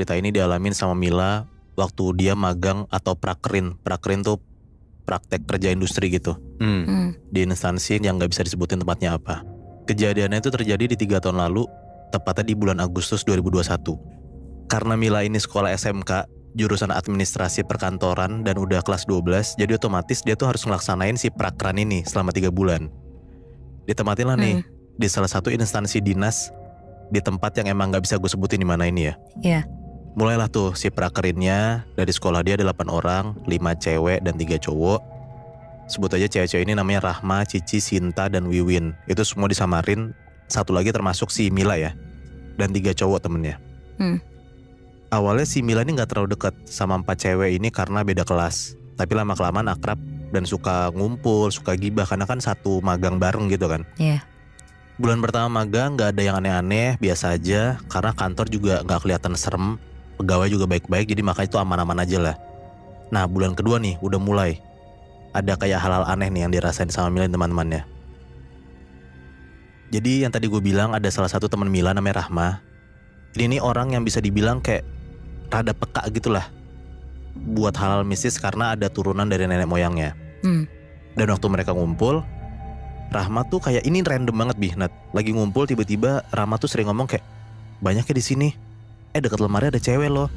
Cerita ini dialamin sama Mila waktu dia magang atau prakerin. Prakerin tuh praktek kerja industri gitu. Di instansi yang gak bisa disebutin tempatnya apa. Kejadiannya itu terjadi di 3 tahun lalu, tepatnya di bulan Agustus 2021. Karena Mila ini sekolah SMK, jurusan administrasi perkantoran dan udah kelas 12, jadi otomatis dia tuh harus ngelaksanain si prakeran ini selama 3 bulan. Ditempatin lah nih di salah satu instansi dinas di tempat yang emang gak bisa gue sebutin di mana ini ya. Iya. Mulailah tuh si prakerinnya. Dari sekolah dia ada 8 orang, 5 cewek dan 3 cowok. Sebut aja cewek-cewek ini namanya Rahma, Cici, Sinta, dan Wiwin. Itu semua disamarin. Satu lagi termasuk si Mila ya, dan 3 cowok temennya. Awalnya si Mila ini gak terlalu dekat sama 4 cewek ini karena beda kelas. Tapi lama-kelamaan akrab dan suka ngumpul, suka gibah. Karena kan satu magang bareng gitu kan. Iya. Bulan pertama magang gak ada yang aneh-aneh, biasa aja. Karena kantor juga gak kelihatan serem, pegawai juga baik-baik, jadi makanya itu aman-aman aja lah. Nah bulan kedua nih udah mulai ada kayak hal-hal aneh nih yang dirasain sama Mila dan teman-temannya. Jadi yang tadi gue bilang ada salah satu teman Mila namanya Rahma. Ini orang yang bisa dibilang kayak rada peka gitu lah buat hal-hal mistis karena ada turunan dari nenek moyangnya. Dan waktu mereka ngumpul, Rahma tuh kayak ini random banget Nat. Lagi ngumpul tiba-tiba Rahma tuh sering ngomong kayak, banyaknya di sini. Dekat lemari ada cewek loh.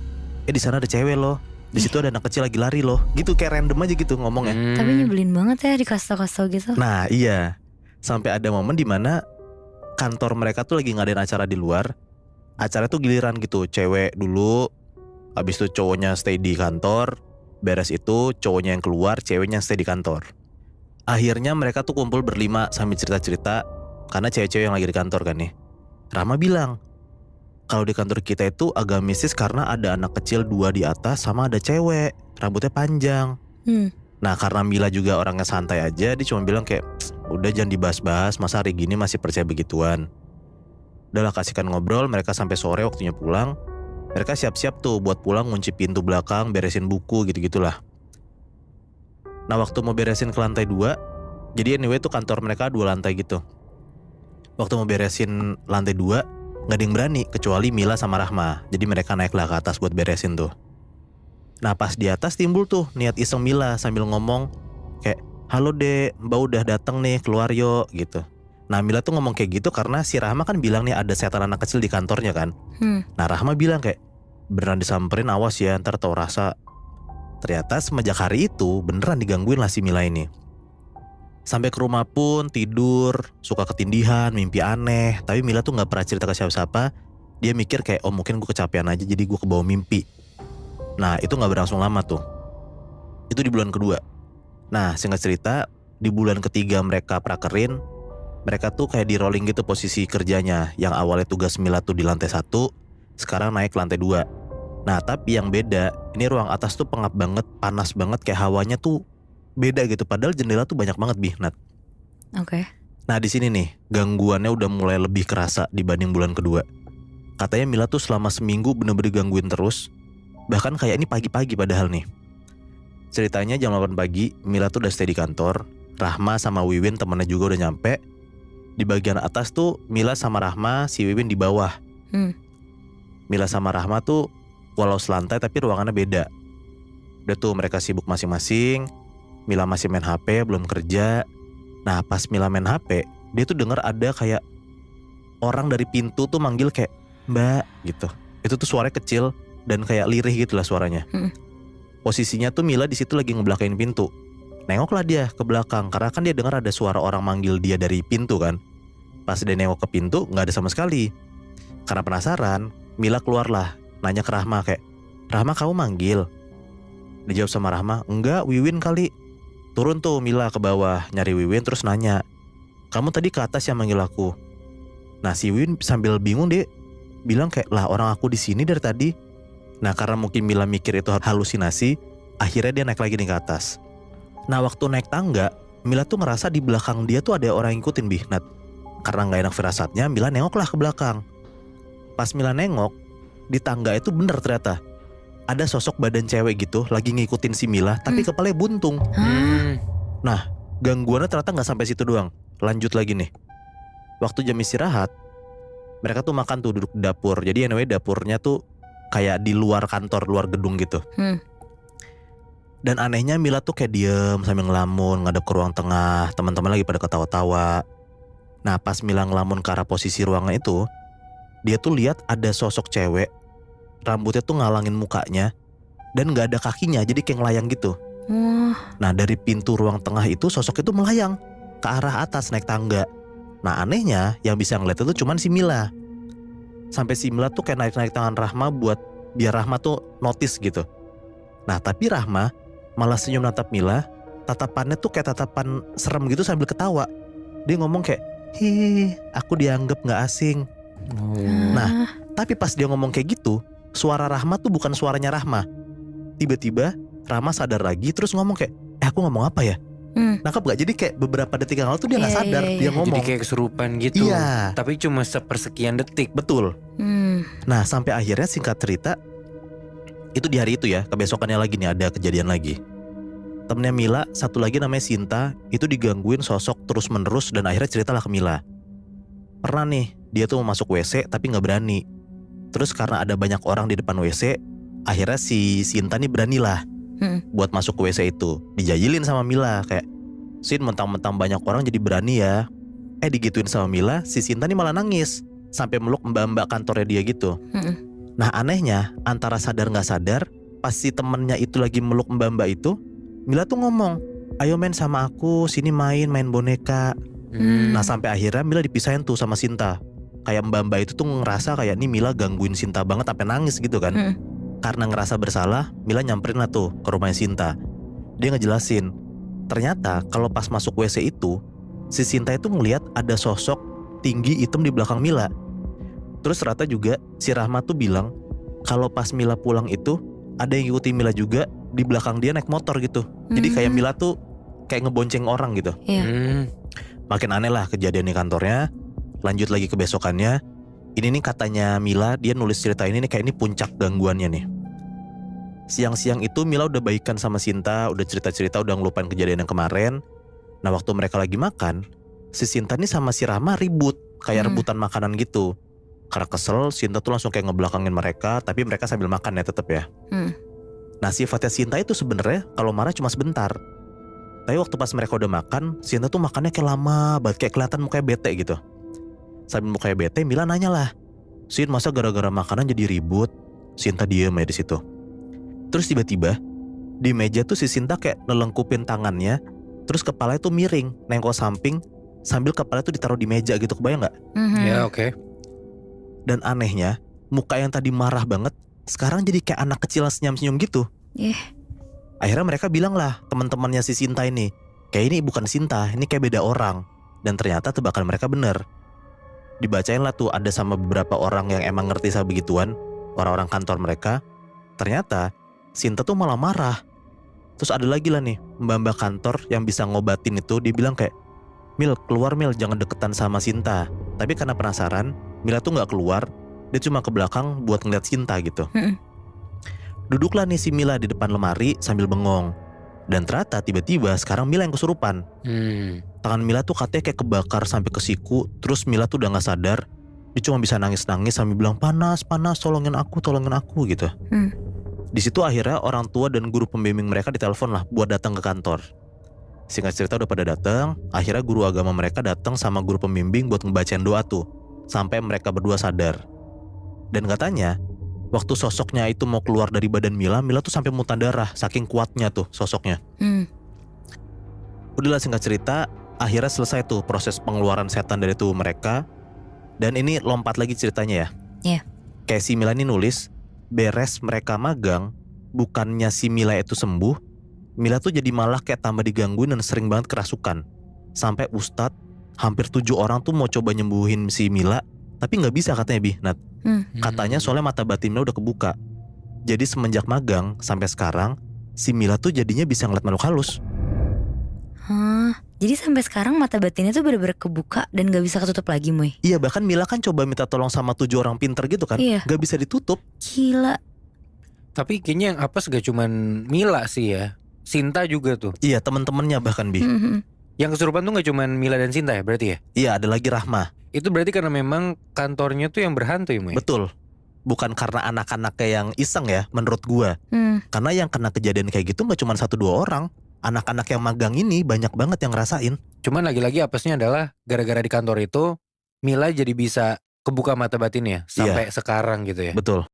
Di sana ada cewek loh. Di situ ada anak kecil lagi lari loh. Gitu kayak random aja gitu ngomongnya. Tapi nyebelin banget ya dikasih-kasih gitu. Nah iya. Sampai ada momen dimana kantor mereka tuh lagi ngadain acara di luar. Acara tuh giliran gitu. Cewek dulu, habis itu cowoknya stay di kantor. Beres itu cowoknya yang keluar, ceweknya stay di kantor. Akhirnya mereka tuh kumpul berlima sambil cerita-cerita. Karena cewek-cewek yang lagi di kantor kan nih. Rahma bilang, kalau di kantor kita itu agak mistis karena ada anak kecil 2 di atas sama ada cewek, rambutnya panjang. Nah karena Mila juga orangnya santai aja, dia cuma bilang kayak, udah jangan dibahas-bahas, masa hari gini masih percaya begituan. Udahlah kasihkan ngobrol, mereka sampai sore waktunya pulang. Mereka siap-siap tuh buat pulang, ngunci pintu belakang, beresin buku gitu-gitulah. Nah waktu mau beresin ke lantai 2, jadi anyway tuh kantor mereka 2 lantai gitu. Waktu mau beresin lantai 2, gak ada yang berani kecuali Mila sama Rahma. Jadi mereka naiklah ke atas buat beresin tuh. Nah pas di atas timbul tuh niat iseng Mila sambil ngomong kayak, halo dek, mbak udah dateng nih, keluar yuk gitu. Nah Mila tuh ngomong kayak gitu karena si Rahma kan bilang nih ada setan anak kecil di kantornya kan. Nah Rahma bilang kayak, beneran disamperin awas ya ntar tau rasa. Ternyata semenjak hari itu beneran digangguin lah si Mila ini. Sampai ke rumah pun tidur, suka ketindihan, mimpi aneh. Tapi Mila tuh gak pernah cerita ke siapa-siapa. Dia mikir kayak, oh mungkin gue kecapean aja jadi gue kebawa mimpi. Nah itu gak berlangsung lama tuh. Itu di bulan kedua. Nah singkat cerita, di bulan ketiga mereka prakerin, mereka tuh kayak di rolling gitu posisi kerjanya. Yang awalnya tugas Mila tuh di lantai 1, sekarang naik ke lantai 2. Nah tapi yang beda, ini ruang atas tuh pengap banget, panas banget, kayak hawanya tuh beda gitu, padahal jendela tuh banyak banget Nat. Oke. Nah di sini nih gangguannya udah mulai lebih kerasa dibanding bulan kedua. Katanya Mila tuh selama seminggu bener-bener gangguin terus. Bahkan kayak ini pagi-pagi padahal nih. Ceritanya jam 8 pagi Mila tuh udah stay di kantor. Rahma sama Wiwin temennya juga udah nyampe. Di bagian atas tuh Mila sama Rahma, si Wiwin di bawah. Mila sama Rahma tuh walau selantai tapi ruangannya beda. Udah tuh mereka sibuk masing-masing. Mila masih main HP, belum kerja. Nah pas Mila main HP, dia tuh denger ada kayak orang dari pintu tuh manggil kayak, mbak gitu. Itu tuh suaranya kecil dan kayak lirih gitu lah suaranya. Posisinya tuh Mila di situ lagi ngebelakain pintu. Nengoklah dia ke belakang karena kan dia dengar ada suara orang manggil dia dari pintu kan. Pas dia nengok ke pintu gak ada sama sekali. Karena penasaran, Mila keluarlah nanya ke Rahma kayak, Rahma kamu manggil? Dijawab sama Rahma, enggak Wiwin kali. Turun tuh Mila ke bawah nyari Wiwin terus nanya, kamu tadi ke atas yang manggil aku? Nah si Wiwin sambil bingung dia bilang kayak, lah orang aku di sini dari tadi. Nah karena mungkin Mila mikir itu halusinasi, akhirnya dia naik lagi nih ke atas. Nah waktu naik tangga, Mila tuh ngerasa di belakang dia tuh ada orang ngikutin Nat. Karena gak enak firasatnya, Mila nengoklah ke belakang. Pas Mila nengok, di tangga itu bener ternyata ada sosok badan cewek gitu lagi ngikutin si Mila, tapi kepalanya buntung. Nah gangguannya ternyata gak sampai situ doang. Lanjut lagi nih. Waktu jam istirahat, mereka tuh makan tuh duduk di dapur. Jadi anyway dapurnya tuh kayak di luar kantor, luar gedung gitu. Dan anehnya Mila tuh kayak diem sambil ngelamun ngadep ke ruang tengah. Teman-teman lagi pada ketawa-tawa. Nah pas Mila ngelamun ke arah posisi ruangan itu, dia tuh lihat ada sosok cewek, rambutnya tuh ngalangin mukanya dan gak ada kakinya, jadi kayak ngelayang gitu. Nah dari pintu ruang tengah itu sosok itu melayang ke arah atas naik tangga. Nah anehnya yang bisa ngeliat itu cuman si Mila. Sampai si Mila tuh kayak naik-naik tangan Rahma buat biar Rahma tuh notice gitu. Nah tapi Rahma malah senyum natap Mila. Tatapannya tuh kayak tatapan serem gitu sambil ketawa. Dia ngomong kayak, "Hi, aku dianggap gak asing." Nah tapi pas dia ngomong kayak gitu, suara Rahma tuh bukan suaranya Rahma. Tiba-tiba Rahma sadar lagi terus ngomong kayak, aku ngomong apa ya? Nangkep gak? Jadi kayak beberapa detik yang lalu tuh dia gak sadar. Dia ngomong. Jadi kayak kesurupan gitu. Iya. Tapi cuma sepersekian detik. Betul. Nah sampai akhirnya singkat cerita, itu di hari itu ya, kebesokannya lagi nih ada kejadian lagi. Temennya Mila, satu lagi namanya Sinta, itu digangguin sosok terus menerus dan akhirnya ceritalah ke Mila. Pernah nih, dia tuh mau masuk WC tapi gak berani. Terus karena ada banyak orang di depan WC, akhirnya si Sinta nih beranilah buat masuk ke WC itu. Dijahilin sama Mila kayak, "Sin, mentang-mentang banyak orang jadi berani ya." Digituin sama Mila, si Sinta nih malah nangis sampai meluk mbak-mbak kantornya dia gitu. Nah anehnya antara sadar gak sadar, pas si temennya itu lagi meluk mbak-mbak itu, Mila tuh ngomong, "Ayo main sama aku, sini main boneka." Nah sampai akhirnya Mila dipisahin tuh sama Sinta. Kayak mbak-mbak itu tuh ngerasa kayak nih Mila gangguin Sinta banget sampai nangis gitu kan. Karena ngerasa bersalah, Mila nyamperin lah tuh ke rumahnya Sinta. Dia ngejelasin, ternyata kalau pas masuk WC itu, si Sinta itu ngelihat ada sosok tinggi hitam di belakang Mila. Terus ternyata juga si Rahma tuh bilang kalau pas Mila pulang itu ada yang ngikutin Mila juga di belakang dia naik motor gitu. Jadi kayak Mila tuh kayak ngebonceng orang gitu. Makin aneh lah kejadian di kantornya. Lanjut lagi ke besokannya. Ini nih katanya Mila, dia nulis cerita ini nih kayak ini puncak gangguannya nih. Siang-siang itu Mila udah baikan sama Sinta, udah cerita-cerita, udah ngelupain kejadian yang kemarin. Nah waktu mereka lagi makan, si Sinta nih sama si Rahma ribut, kayak rebutan makanan gitu. Karena kesel, Sinta tuh langsung kayak ngebelakangin mereka, tapi mereka sambil makan ya tetep ya. Nah sifatnya Sinta itu sebenarnya kalau marah cuma sebentar. Tapi waktu pas mereka udah makan, Sinta tuh makannya kayak lama banget, kayak kelihatan mukanya bete gitu. Sambil mukanya bete, Mila nanya lah, "Sin, masa gara-gara makanan jadi ribut?" Sinta diem ya di situ. Terus tiba-tiba di meja tuh si Sinta kayak nelengkupin tangannya, terus kepalanya tuh miring, nengok samping, sambil kepalanya tuh ditaruh di meja gitu, kebayang nggak? Ya oke. Dan anehnya, muka yang tadi marah banget, sekarang jadi kayak anak kecil senyum-senyum gitu. Akhirnya mereka bilang lah, teman-temannya si Sinta ini, kayak ini bukan Sinta, ini kayak beda orang. Dan ternyata tebakan mereka bener. Dibacain lah tuh ada sama beberapa orang yang emang ngerti sama begituan, orang-orang kantor mereka. Ternyata Sinta tuh malah marah. Terus ada lagi lah nih mbak-mbak kantor yang bisa ngobatin itu. Dia bilang kayak, "Mil, keluar Mil, jangan deketan sama Sinta." Tapi karena penasaran, Mila tuh gak keluar. Dia cuma ke belakang buat ngeliat Sinta gitu. Duduklah nih si Mila di depan lemari sambil bengong. Dan ternyata tiba-tiba sekarang Mila yang kesurupan. Tangan Mila tuh katanya kayak kebakar sampai ke siku. Terus Mila tuh udah gak sadar. Dia cuma bisa nangis-nangis sambil bilang, "Panas, panas, tolongin aku gitu." Di situ akhirnya orang tua dan guru pembimbing mereka ditelepon lah buat datang ke kantor. Singkat cerita udah pada datang. Akhirnya guru agama mereka datang sama guru pembimbing buat ngebacain doa tuh sampai mereka berdua sadar. Dan katanya waktu sosoknya itu mau keluar dari badan Mila, Mila tuh sampai muntah darah saking kuatnya tuh sosoknya. Udahlah singkat cerita, akhirnya selesai tuh proses pengeluaran setan dari tubuh mereka. Dan ini lompat lagi ceritanya ya. Kayak si Mila ini nulis, beres mereka magang, bukannya si Mila itu sembuh, Mila tuh jadi malah kayak tambah digangguin dan sering banget kerasukan. Sampai ustadz hampir 7 orang tuh mau coba nyembuhin si Mila, tapi gak bisa katanya Bi, Nat. Katanya soalnya mata batin Mila udah kebuka. Jadi semenjak magang sampai sekarang, si Mila tuh jadinya bisa ngeliat makhluk halus. Jadi sampai sekarang mata batinnya tuh bener-bener kebuka dan gak bisa ketutup lagi, Moy. Iya, bahkan Mila kan coba minta tolong sama 7 orang pinter gitu kan. Gak bisa ditutup. Gila. Tapi kayaknya yang apes gak cuman Mila sih ya, Sinta juga tuh. Iya, temen-temennya bahkan Bi. Yang kesurupan tuh gak cuman Mila dan Sinta ya berarti ya? Iya, ada lagi Rahma. Itu berarti karena memang kantornya tuh yang berhantu ya, Moy? Betul. bukan karena anak-anaknya yang iseng ya menurut gua. Hmm. Karena yang kena kejadian kayak gitu gak cuma 1-2 orang. Anak-anak yang magang ini banyak banget yang ngerasain. Cuman lagi-lagi apesnya adalah gara-gara di kantor itu Mila jadi bisa kebuka mata batinnya sampai sekarang gitu ya. Betul.